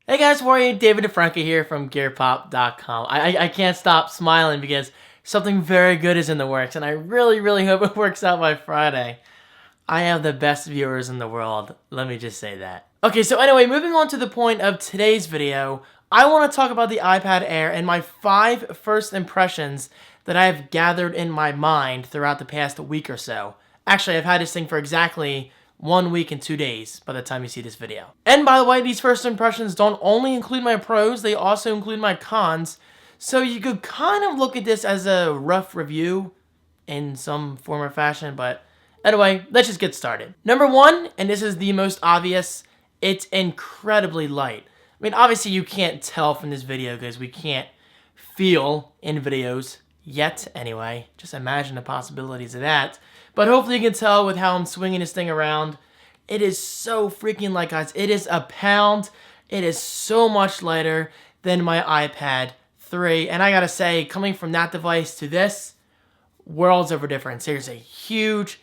Hey guys, how are you? David and Franco here from GearPop.com. I can't stop smiling because something very good is in the works, and I really hope it works out by Friday. I have the best viewers in the world, let me just say that. Okay, so anyway, moving on to the point of today's video, I want to talk about the iPad Air and my 5 first impressions that I have gathered in my mind throughout the past week or so. Actually, I've had this thing for exactly 1 week and 2 days by the time you see this video. And by the way, these first impressions don't only include my pros, they also include my cons. So you could kind of look at this as a rough review in some form or fashion, but anyway, let's just get started. Number 1, and this is the most obvious, it's incredibly light. I mean, obviously you can't tell from this video because we can't feel in videos yet anyway. Just imagine the possibilities of that. But hopefully you can tell with how I'm swinging this thing around. It is so freaking light, guys. It is a pound. It is so much lighter than my iPad 3. And I gotta say, coming from that device to this, worlds of a difference. There's a huge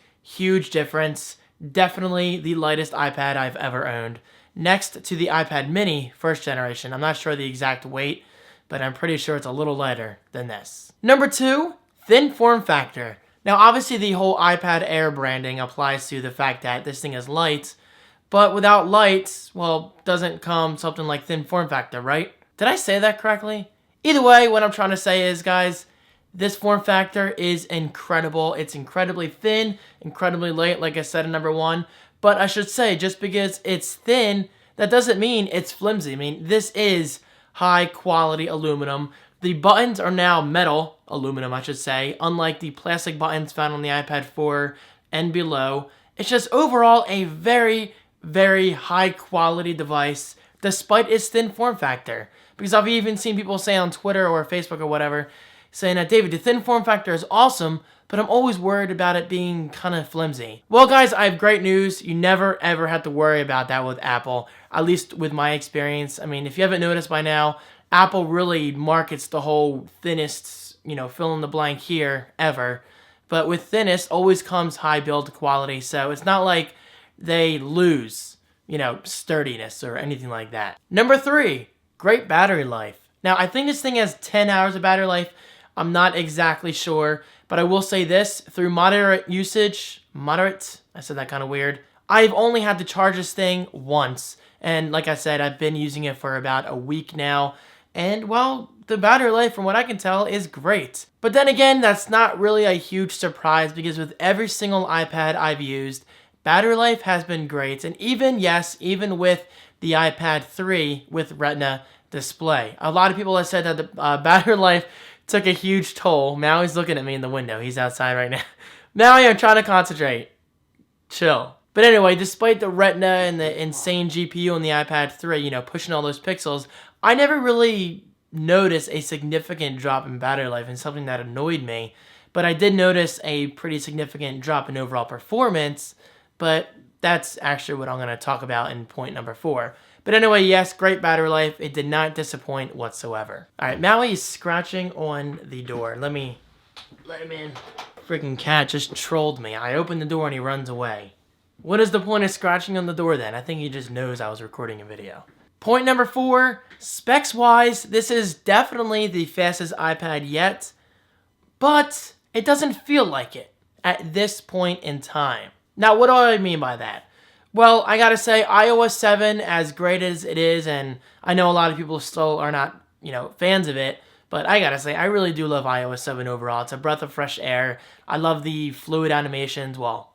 difference. Definitely the lightest iPad I've ever owned. Next to the iPad mini, first generation. I'm not sure the exact weight, but I'm pretty sure it's a little lighter than this. Number 2, thin form factor. Now, obviously, the whole iPad Air branding applies to the fact that this thing is light, but without light, well, doesn't come something like thin form factor, right? Did I say that correctly? Either way, what I'm trying to say is, guys, this form factor is incredible. It's incredibly thin, incredibly light, like I said in number 1, but I should say, just because it's thin, that doesn't mean it's flimsy. I mean, this is high-quality aluminum. The buttons are now metal, aluminum I should say, unlike the plastic buttons found on the iPad 4 and below. It's just overall a very high quality device despite its thin form factor. Because I've even seen people say on Twitter or Facebook or whatever, saying that, David, the thin form factor is awesome, but I'm always worried about it being kind of flimsy. Well, guys, I have great news. You never ever have to worry about that with Apple, at least with my experience. I mean, if you haven't noticed by now, Apple really markets the whole thinnest, fill in the blank here ever. But with thinnest always comes high build quality, so it's not like they lose, sturdiness or anything like that. Number 3, great battery life. Now, I think this thing has 10 hours of battery life. I'm not exactly sure, but I will say this, through moderate usage, I said that kind of weird, I've only had to charge this thing once. And like I said, I've been using it for about a week now. And, well, the battery life, from what I can tell, is great. But then again, that's not really a huge surprise because with every single iPad I've used, battery life has been great. And even with the iPad 3 with Retina display. A lot of people have said that the battery life took a huge toll. Maui's looking at me in the window. He's outside right now. Maui, I'm trying to concentrate. Chill. But anyway, despite the Retina and the insane GPU on the iPad 3, pushing all those pixels, I never really noticed a significant drop in battery life and something that annoyed me. But I did notice a pretty significant drop in overall performance, but that's actually what I'm going to talk about in point number 4. But anyway, yes, great battery life. It did not disappoint whatsoever. All right, Maui is scratching on the door. Let him in. Freaking cat just trolled me. I opened the door and he runs away. What is the point of scratching on the door then? I think he just knows I was recording a video. Point number 4, specs-wise, this is definitely the fastest iPad yet, but it doesn't feel like it at this point in time. Now, what do I mean by that? Well, I gotta say, iOS 7, as great as it is, and I know a lot of people still are not, fans of it, but I gotta say, I really do love iOS 7 overall. It's a breath of fresh air. I love the fluid animations. Well,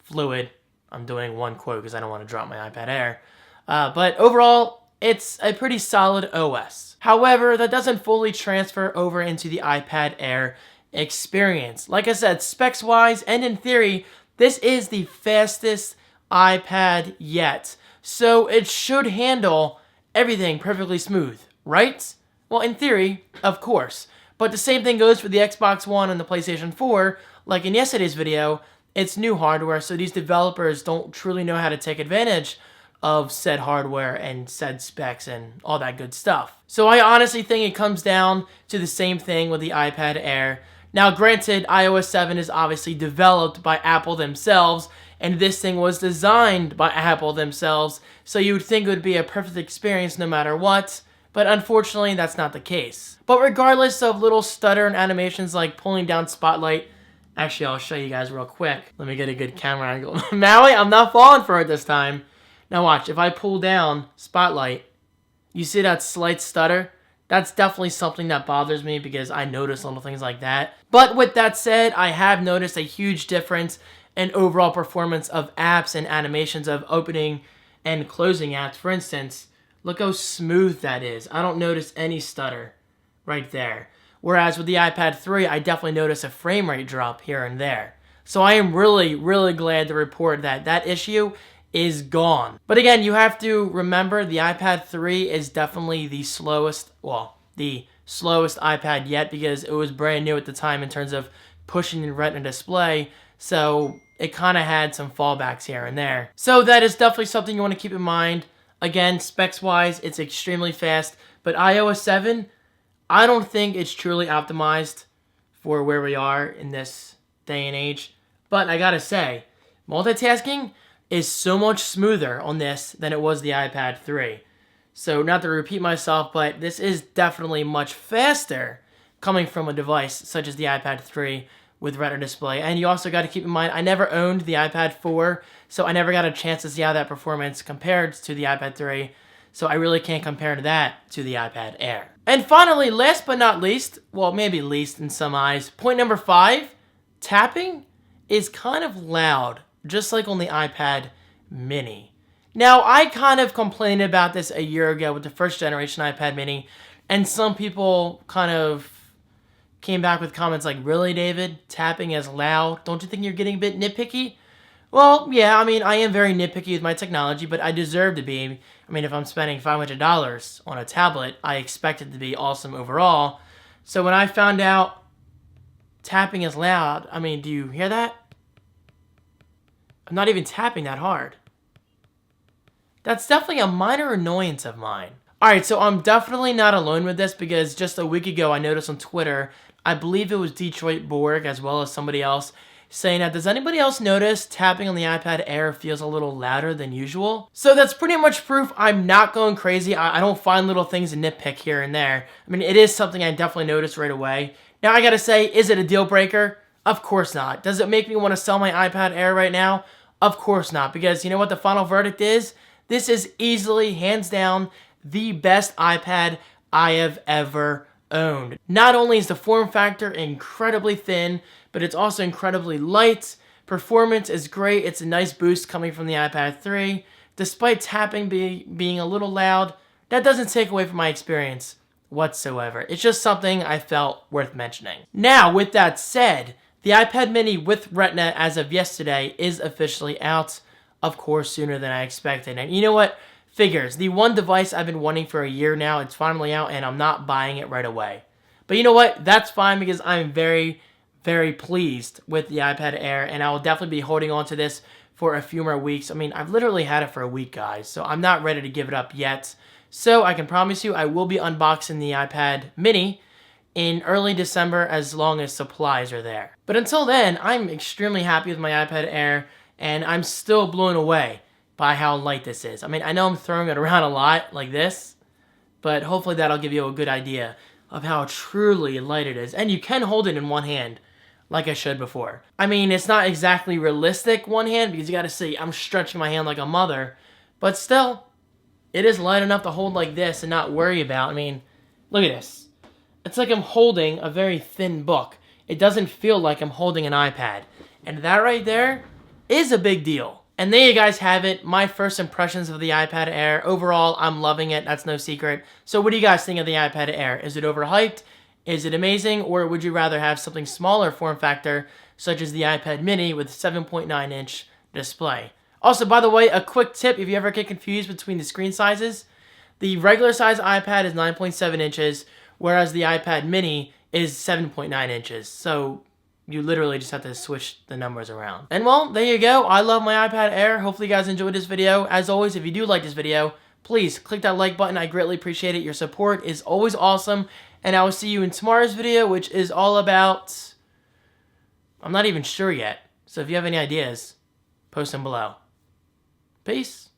fluid. I'm doing one quote because I don't want to drop my iPad Air. But overall, it's a pretty solid OS. However, that doesn't fully transfer over into the iPad Air experience. Like I said, specs-wise and in theory, this is the fastest iPad yet. So it should handle everything perfectly smooth, right? Well, in theory, of course. But the same thing goes for the Xbox One and the PlayStation 4. Like in yesterday's video, it's new hardware, so these developers don't truly know how to take advantage of said hardware and said specs and all that good stuff. So I honestly think it comes down to the same thing with the iPad Air. Now, granted, iOS 7 is obviously developed by Apple themselves, And this thing was designed by Apple themselves, so you would think it would be a perfect experience no matter what, but unfortunately that's not the case. But regardless of little stutter and animations like pulling down spotlight, actually I'll show you guys real quick. Let me get a good camera angle. Maui, I'm not falling for it this time. Now watch, if I pull down spotlight, you see that slight stutter? That's definitely something that bothers me because I notice little things like that. But with that said, I have noticed a huge difference in overall performance of apps and animations of opening and closing apps. For instance, look how smooth that is. I don't notice any stutter right there. Whereas with the iPad 3, I definitely notice a frame rate drop here and there. So I am really, really glad to report that that issue is gone. But again, you have to remember the iPad 3 is definitely the slowest iPad yet because it was brand new at the time in terms of pushing the Retina display. So it kind of had some fallbacks here and there. So that is definitely something you want to keep in mind. Again, specs-wise, it's extremely fast. But iOS 7, I don't think it's truly optimized for where we are in this day and age. But I gotta say, multitasking is so much smoother on this than it was the iPad 3. So not to repeat myself, but this is definitely much faster coming from a device such as the iPad 3 with Retina display. And you also got to keep in mind, I never owned the iPad 4, so I never got a chance to see how that performance compared to the iPad 3. So I really can't compare that to the iPad Air. And finally, last but not least, well, maybe least in some eyes, point number 5, tapping is kind of loud, just like on the iPad mini. Now, I kind of complained about this a year ago with the first generation iPad mini, and some people kind of came back with comments like, really, David? Tapping is loud? Don't you think you're getting a bit nitpicky? Well, yeah, I mean, I am very nitpicky with my technology, but I deserve to be. I mean, if I'm spending $500 on a tablet, I expect it to be awesome overall. So when I found out tapping is loud, I mean, do you hear that? I'm not even tapping that hard. That's definitely a minor annoyance of mine. Alright, so I'm definitely not alone with this because just a week ago I noticed on Twitter, I believe it was Detroit Borg as well as somebody else, saying that, does anybody else notice tapping on the iPad Air feels a little louder than usual? So that's pretty much proof I'm not going crazy. I don't find little things to nitpick here and there. I mean, it is something I definitely noticed right away. Now I gotta say, is it a deal breaker? Of course not. Does it make me want to sell my iPad Air right now? Of course not, because you know what the final verdict is? This is easily, hands down, the best iPad I have ever owned. Not only is the form factor incredibly thin, but it's also incredibly light. Performance is great. It's a nice boost coming from the iPad 3. Despite tapping being a little loud, that doesn't take away from my experience whatsoever. It's just something I felt worth mentioning. Now, with that said, the iPad mini with Retina as of yesterday is officially out, of course, sooner than I expected. And you know what? Figures. The one device I've been wanting for a year now, it's finally out, and I'm not buying it right away. But you know what? That's fine because I'm very, very pleased with the iPad Air, and I will definitely be holding on to this for a few more weeks. I mean, I've literally had it for a week, guys, so I'm not ready to give it up yet. So I can promise you I will be unboxing the iPad mini in early December as long as supplies are there. But until then, I'm extremely happy with my iPad Air, and I'm still blown away by how light this is. I mean, I know I'm throwing it around a lot like this, but hopefully that'll give you a good idea of how truly light it is. And you can hold it in one hand, like I showed before. I mean, it's not exactly realistic one hand, because you gotta see, I'm stretching my hand like a mother, but still, it is light enough to hold like this and not worry about. I mean, look at this. It's like I'm holding a very thin book. It doesn't feel like I'm holding an iPad. And that right there is a big deal. And there you guys have it, my first impressions of the iPad Air. Overall, I'm loving it, that's no secret. So what do you guys think of the iPad Air? Is it overhyped? Is it amazing? Or would you rather have something smaller form factor, such as the iPad mini with 7.9-inch display? Also, by the way, a quick tip, if you ever get confused between the screen sizes, the regular size iPad is 9.7 inches, whereas the iPad mini is 7.9 inches. So you literally just have to switch the numbers around. And well, there you go. I love my iPad Air. Hopefully you guys enjoyed this video. As always, if you do like this video, please click that like button. I greatly appreciate it. Your support is always awesome. And I will see you in tomorrow's video, which is all about, I'm not even sure yet. So if you have any ideas, Post them below. Peace.